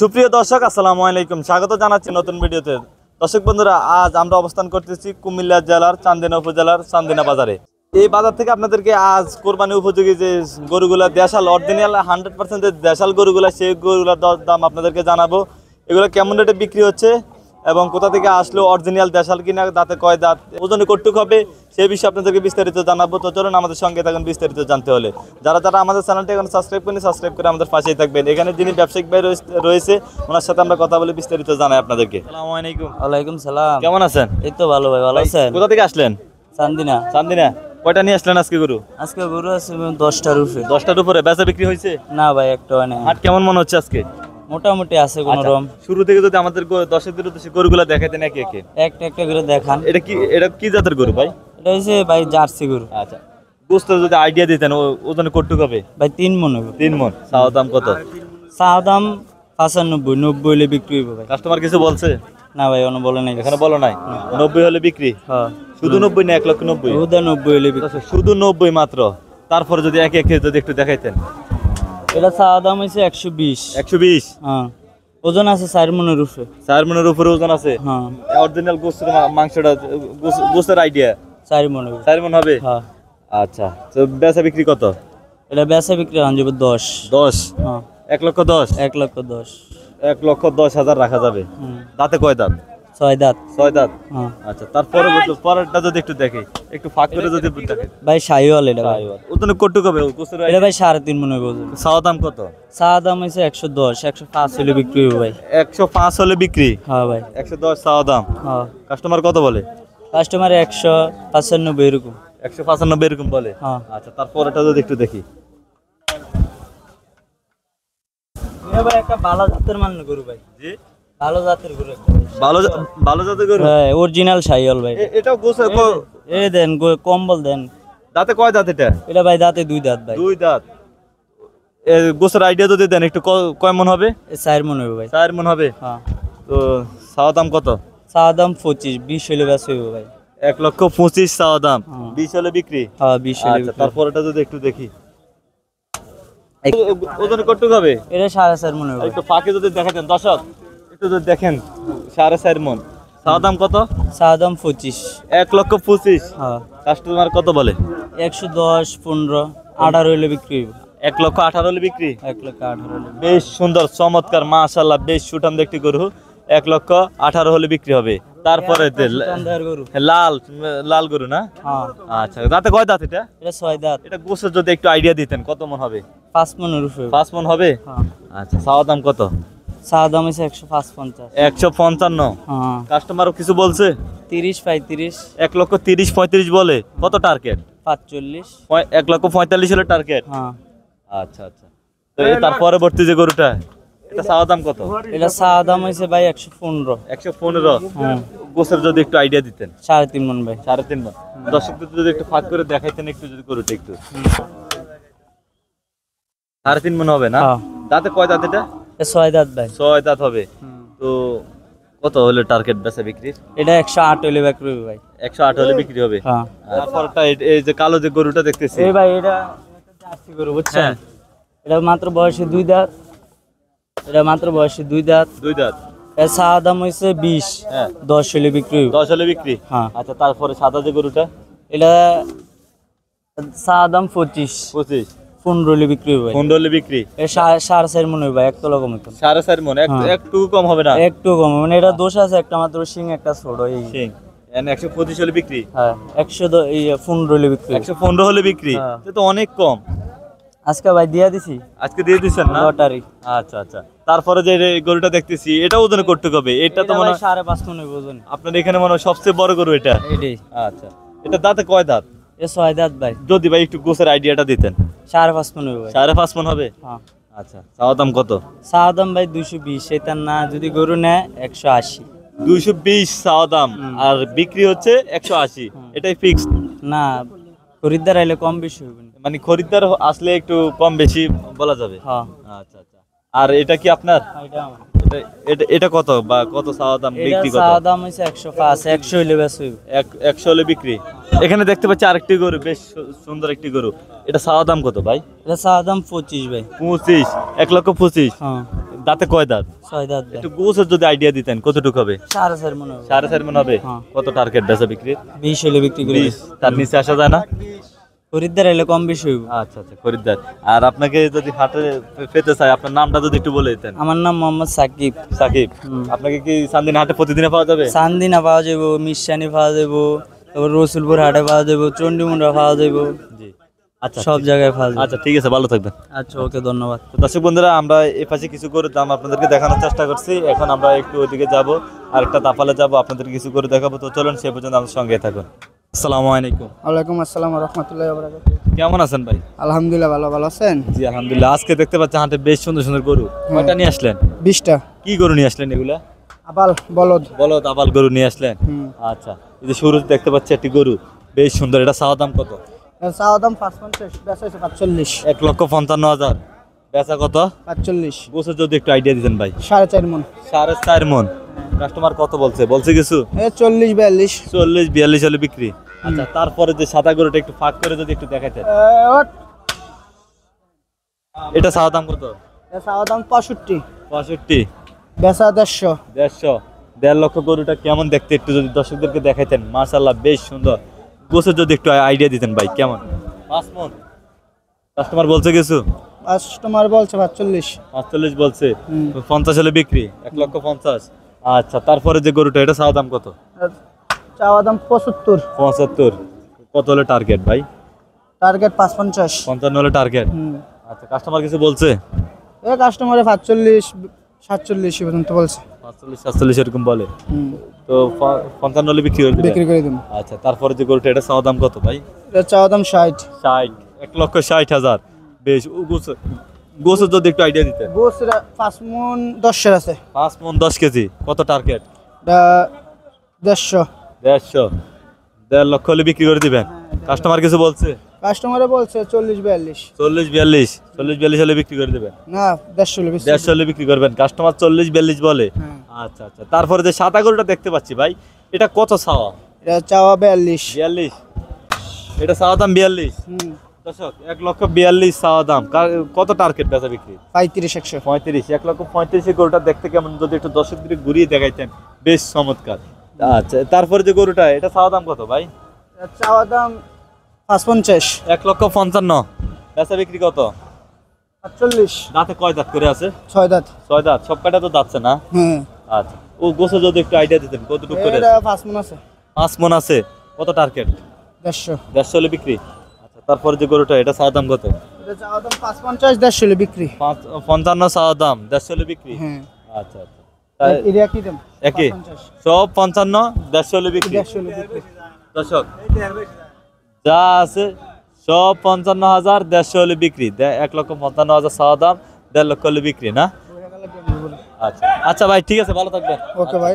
সুপ্রিয় দর্শক আসসালামু আলাইকুম, স্বাগত জানাচ্ছি নতুন ভিডিওতে। দর্শক বন্ধুরা, আজ আমরা অবস্থান করতেছি কুমিল্লা জেলার চান্দিনা উপজেলার চান্দিনা বাজারে। এই বাজার থেকে আপনাদেরকে আজ কোরবানি উপযোগী যে গরুগুলা দেশাল অরিজিনাল 100% দেশাল গরুগুলা, সেই গরুগুলার দাম আপনাদেরকে জানাবো। এগুলো কেমন রেটে বিক্রি হচ্ছে এবং কোথা থেকে আসলো, অরিজিনাল দেশাল কিনা, দাঁতে কয় দাঁত, ওজনে কতটুকু হবে, সেই বিষয়ে আপনাদেরকে বিস্তারিত জানাবো। তো চলুন আমাদের সঙ্গে থাকুন বিস্তারিত জানতে হলে। যারা আমাদের চ্যানেলটি এখন সাবস্ক্রাইব করেন, সাবস্ক্রাইব করে আমাদের পাশেই থাকবেন। এখানে যিনি ব্যবসায়িক ভাই রয়েছে, ওনার সাথে আমরা কথা বলে বিস্তারিত জানাই আপনাদেরকে। আসসালামু আলাইকুম। ওয়ালাইকুম সালাম। কেমন আছেন? এই তো ভালো ভাই, ভালো আছেন? কোথা থেকে আসলেন? চান্দিনা। চান্দিনা। কয়টা নিয়ে আসলেন আজকে গরু? আজকে গরু আছে 10টার উপরে। 10টার উপরে বেচা বিক্রি হয়েছে? না ভাই, একটা নেই। হাট কেমন মনে হচ্ছে আজকে? মোটামুটি আছে কোন রকম। শুরু থেকে যদি আমাদের দর্শকদের উদ্দেশ্যে গরুগুলা দেখাইতেন একে একে। একটা একটা করে দেখান। এটা কি জাতের গরু ভাই? এটা হচ্ছে ভাই জার্সি গরু। আচ্ছা, গোস্তের যদি আইডিয়া দিতেন, ওজনে কতটুকু হবে? ভাই 3 মণ হবে। 3 মণ। চাওয়া দাম কত? চাওয়া দাম 95, 90 হলে বিক্রি হবে ভাই। কাস্টমার কিছু বলছে? না ভাই, অন্য বলে নাই, এখানে বলো নাই। 90 হলে বিক্রি? হ্যাঁ। শুধু 90 না 1,90,000? শুধু 90 হলে বিক্রি। শুধু 90 মাত্র। তারপরে যদি একে একে যদি একটু দেখাইতেন। এটা চাওয়া দাম হচ্ছে 120। 120? হ্যাঁ। ওজন আছে 4 মণের উপরে। 4 মণের উপরে ওজন আছে? হ্যাঁ। অরিজিনাল গোস্তের মাংসটা, গোস্তের আইডিয়া 4 মণ হবে। 4 মণ হবে? হ্যাঁ। আচ্ছা, তো বেচা বিক্রি কত? এটা বেচা বিক্রি যাবে 10। 10? হ্যাঁ। 1,10,000? 1,10,000। 1,10,000 রাখা যাবে। দাঁতে কয় দাঁত? 6 দাঁত। 6 দাঁত? হ্যাঁ। আচ্ছা, তারপরে পরেরটা যদি একটু দেখি, একটু ফাঁক করে যদি দেখি। ভাই শাহিওয়াল এটা ভাই। ওজনে কতটুকু হবে? এটা ভাই 3.5 মণ হবে ওজন। চাওয়া দাম কত? চাওয়া দাম হচ্ছে 110, 105 হলে বিক্রি হবে ভাই। 105 হলে বিক্রি? হ্যাঁ ভাই। 110 চাওয়া দাম। হ্যাঁ। কাস্টমার কত বলে? কাস্টমার 195 এরকম। 195 এরকম বলে? হ্যাঁ। আচ্ছা, তারপরেটা যদি একটু দেখি। এটা ভাই একটা ভালো জাতের মান গরু ভাই। জি, ভালো জাতের গরু। ভালো জাতের গরু? হ্যাঁ, অরিজিনাল শাহিওয়াল ভাই। এটাও গোছে এই দেন কম্বল দেন। দাঁতে কয় দাঁত এটা? এটা ভাই দাঁতে 2 দাঁত ভাই। 2 দাঁত। গোছের আইডিয়া যদি দেন একটু, কয় মণ হবে? 4 মণ হবে ভাই। 4 মণ হবে? হ্যাঁ। তো চাওয়া দাম কত? চাওয়া দাম 25, 20 হলে বেচা হবে ভাই। 1,25,000 চাওয়া দাম। হ্যাঁ। 20 হলে বিক্রি? হ্যাঁ, 20 হলে আচ্ছা, বিক্রি। তারপরেটা যদি একটু দেখি। ওজন কতটুকু হবে? এটা 4.5 মণ হবে। একটু ফাঁকে যদি দেখাতেন দর্শক, একটু যদি দেখেন। 4.5 মণ। চাওয়া দাম কত? চাওয়া দাম 25। 1,25,000? হ্যাঁ। কাস্টমার কত বলে? 110, 15, 18 হলে বিক্রি হবে। 1,18,000 হলে বিক্রি? 1,18 হলে। বেশ সুন্দর, চমৎকার, মাশাআল্লাহ, বেশ সুঠাম দেখতে গরু। 1,18,000 হলে বিক্রি হবে। তারপরে গরু। লাল লাল গরু না? হ্যাঁ। আচ্ছা, দাঁতে কয় দাঁত এটা? এটা 6 দাঁত। এটা গোছের যদি একটু আইডিয়া দিতেন, কত মণ হবে? 5 মণের উপরে। 5 মণ হবে? হ্যাঁ। আচ্ছা, চাওয়া দাম কত? চাওয়া দাম হচ্ছে 155। 155? হ্যাঁ। কাস্টমারও কিছু বলছে? 30, 35। 1,30,000, 35 বলে। কত টার্গেট? 45। 1,45,000 হলে টার্গেট? হ্যাঁ। আচ্ছা আচ্ছা, তো তার পরবর্তী যে গরুটা, এটা চাওয়া দাম কত? এটা চাওয়া দাম হয়েছে ভাই 115। 115? হ্যাঁ। গোছের যদি একটু আইডিয়া দিতেন। 3.5 মণ ভাই। 3.5 মণ। দর্শকদের যদি একটু ফাঁক করে দেখাইতেন, একটু যদি গরুটা একটু। 3.5 মণ হবে না? হ্যাঁ। দাঁতে কয় দাঁত এটা? 6 দাঁত ভাই। 6 দাঁত হবে। তো কত হলে টার্গেট বেচা বিক্রির? এটা 108 হলে বিক্রি হবে ভাই। 108 হলে বিক্রি হবে? হ্যাঁ। তারপরটা এই যে কালো যে গরুটা দেখতেছি। এই ভাই, এটা জার্সি গরু বুঝছেন? হ্যাঁ। এটা মাত্র বয়সে 2 দাঁত। এটা মাত্র বয়সে 2 দাঁত। 2 দাঁত? এর চাওয়া দাম হয়েছে 20। হ্যাঁ। 10 হলে বিক্রি হবে। 10 হলে বিক্রি? হ্যাঁ। আচ্ছা, তারপরে সাদা যে গরুটা? এটা চাওয়া দাম 25। 25? 15 হলে বিক্রি হবে। 15 হলে বিক্রি? এর 4.5 মণ হবে ভাই, 1 তলা কম হতো। 4.5 মণ? হ্যাঁ। একটু কম হবে না? একটু কম, মানে এটা দোষ আছে একটা মাত্র, সিং একটা ছোট। এই সিং 125 হলে বিক্রি? হ্যাঁ। 115 হলে বিক্রি। 115 হলে বিক্রি? হ্যাঁ। এটা তো অনেক কম। আজকে ভাই দিয়া দিছি। আজকে দিয়ে দিচ্ছেন না? লটারি। আচ্ছা আচ্ছা, তারপরে যে গরুটা দেখতেছি, এটা ওজনে কতটুকু হবে? এটা তো মনে হয় 5.5 মণ হবে ওজন। আপনার এখানে মনে হয় সবচেয়ে বড় গরু এটা? এটাই। আচ্ছা, এটা দাঁতে কয় দাঁত? এ 6 দাঁত ভাই। যদি ভাই একটু গোছের আইডিয়াটা দিতেন। 5.5 মণ হবে ভাই। 5.5 মণ হবে? হ্যাঁ। আচ্ছা, চাওয়া দাম কত? চাওয়া দাম ভাই 220, এটা না যদি গরু নেয় 180। 220 চাওয়া দাম, আর বিক্রি হচ্ছে 180, এটাই ফিক্সড না? খরিদ্দার আইলে কম বেশি হবে না। মানে খরিদ্দার আসলে একটু কম বেশি বলা যাবে? হ্যাঁ। আচ্ছা আচ্ছা, আর এটা কি আপনার? এটা আমার। এটা কত বা কত চাওয়া দাম, বিক্রি কত? চাওয়া দাম হচ্ছে 105, 100 হলে বেশি হবে। 100 হলে বিক্রি। এখানে দেখতে পাচ্ছি আরেকটি গরু, বেশ সুন্দর একটি গরু। এটা চাওয়া দাম কত ভাই? এটা চাওয়া দাম 25 ভাই। 25? 1,25,000? হ্যাঁ। দাঁতে কয় দাঁত? 6 দাঁত ভাই। একটু গোছের যদি আইডিয়া দিতেন কতটুকু হবে? 4.5 মনে হবে। 4.5 মন হবে। হ্যাঁ। কত টার্গেট বেচা বিক্রি? 20 হলে বিক্রি করে 20, তার নিচে আসা যায় না? খরিদ্দার এলে কম বেশি হইব। আচ্ছা আচ্ছা, খরিদ্দার। আর আপনাকে যদি হাটে পেতে চাই, আপনার নামটা যদি একটু বলে দিতেন। আমার নাম মোহাম্মদ সাকিব। সাকিব, আপনাকে কি চান্দিনা হাটে প্রতিদিনে পাওয়া যাবে? চান্দিনা পাওয়া যাবো, মিশানি পাওয়া যাবো, তারপর রসুলপুর হাটে পাওয়া যাবো, চন্ডিমুন্ডা পাওয়া যাবো, জি, আচ্ছা সব জায়গায় পাওয়া যাবে। আচ্ছা, ঠিক আছে, ভালো থাকবেন। আচ্ছা, ওকে, ধন্যবাদ। তো দর্শক বন্ধুরা, আমরা এই পাশে কিছু গরুর দাম আপনাদেরকে দেখানোর চেষ্টা করছি। এখন আমরা একটু ওইদিকে যাব, আর একটা তাফালে যাব, আপনাদেরকে কিছু করে দেখাবো। তো চলুন, সে পর্যন্ত আমাদের সঙ্গে থাকুন। আসসালামু আলাইকুম। ওয়ালাইকুম আসসালাম রহমতুল্লাহ বারাকাতুহু। কেমন আছেন ভাই? আলহামদুলিল্লাহ, ভালো আছেন? জি আলহামদুলিল্লাহ। আজকে দেখতে পাচ্ছি হাটে বেশ সুন্দর সুন্দর গরু। কয়টা নিয়ে আসলেন? 20টা। কি গরু নিয়ে আসলেন এগুলা? আবাল বলদ। বলদ আবাল গরু নিয়ে আসলেন। আচ্ছা, এই যে শুরুতে দেখতে পাচ্ছি একটি গরু বেশ সুন্দর। এটা চাওয়া দাম কত? এর চাওয়া দাম 55, বেচা হয়েছে 45। 1,55,000। বেচা কত? 45। গোছের যদি একটু আইডিয়া দিতেন ভাই। 4.5 মন। 4.5 মন। কাস্টমার কত বলছে? বলছে কিছু? 40 42। 40-42 হলে বিক্রি। আচ্ছা, তারপরে যে সাদা গরুটা একটু ফাঁক করে যদি একটু দেখাইতেন। এটা চাওয়া দাম কত? এর চাওয়া দাম 65। 65। বেচা 150। 1.5 লক্ষ গরুটা কেমন দেখতে একটু যদি দর্শকদেরকে দেখাইতেন। মাশাআল্লাহ, বেশ সুন্দর। গোছের যদি একটু আইডিয়া দিতেন ভাই, কেমন? 5 মন। কাস্টমার বলছে কিছু? কাস্টমার বলছে 45। 45 বলছে। 50 হলে বিক্রি। 1,50,000। আচ্ছা, তারপরে যে গরুটা, এটা চাওয়া দাম কত? এর চাওয়া দাম 75। 75। কত হলে টার্গেট ভাই? টার্গেট 55। 55 হলে টার্গেট। আচ্ছা, কাস্টমার কিছু বলছে? এ কাস্টমারে 45 47 পর্যন্ত বলছে। 45-47 এরকম বলে। তো 55 হলে বিক্রি করে দিবেন? বিক্রি করে দিন। আচ্ছা, তারপরে যে গরুটা, এটা চাওয়া দাম কত ভাই? এর চাওয়া দাম 60। 60। 1,60,000। বেশ। গোছের যদি একটু আইডিয়া দিতেন। গোসরা 5 মন 10 এর আছে। 5 মন 10 কেজি। কত টার্গেট? এটা 150। 150। 1.5 লক্ষ হলে বিক্রি করে দিবেন? কাস্টমার কিছু বলছে? কাস্টমারে বলছে 40 42। 40-42 হলে বিক্রি করে দিবেন? না 150 হলে বেশি। 150 হলে বিক্রি করবেন। কাস্টমার 40-42 বলে। হ্যাঁ। আচ্ছা আচ্ছা, তারপরে যে সাদা গরুটা দেখতে পাচ্ছি ভাই, এটা কত চাওয়া? এটা চাওয়া 42। 42। এটা চাওয়া দাম 42। দর্শক, 1,42,000 চাওয়া দাম। কত টার্গেট বেচা বিক্রি? 35 100। 35। 1,35,000 গরুটা দেখতে কেমন যদি একটু দর্শকদের ঘুরিয়ে দেখাইতেন, বেশ চমৎকার। আচ্ছা, তারপরে যে গরুটা, এটা চাওয়া দাম কত ভাই? এটা চাওয়া দাম 55। 1,55,000। বেচা বিক্রি কত? 48। দাঁতে কয় দাঁত করে আছে? 6 দাঁত। 6 দাঁত। সব কয়টা তো দাঁতছে না? হ্যাঁ। আচ্ছা, ও গোছে যদি একটু আইডিয়া দিতেন কতটুকু করে? এটা 5 মন আছে। 5 মন আছে। কত টার্গেট? 150। 150 হলে বিক্রি। আচ্ছা, তারপরে যে গরুটা, এটা চাওয়া দাম কত? এটা চাওয়া দাম 55 150 হলে বিক্রি। 55 চাওয়া দাম, 150 হলে বিক্রি। হ্যাঁ। আচ্ছা আচ্ছা, তাই এটা কি দাম? একই 55 সব 55, 150 হলে বিক্রি। 150 হলে বিক্রি। দর্শক, যা আছে সব 55,000, 150 হলে বিক্রি। 1,55,000 চাওয়া দাম, 1.5 লক্ষ হলে বিক্রি না? আচ্ছা আচ্ছা ভাই, ঠিক আছে, ভালো থাকবেন। ওকে ভাই।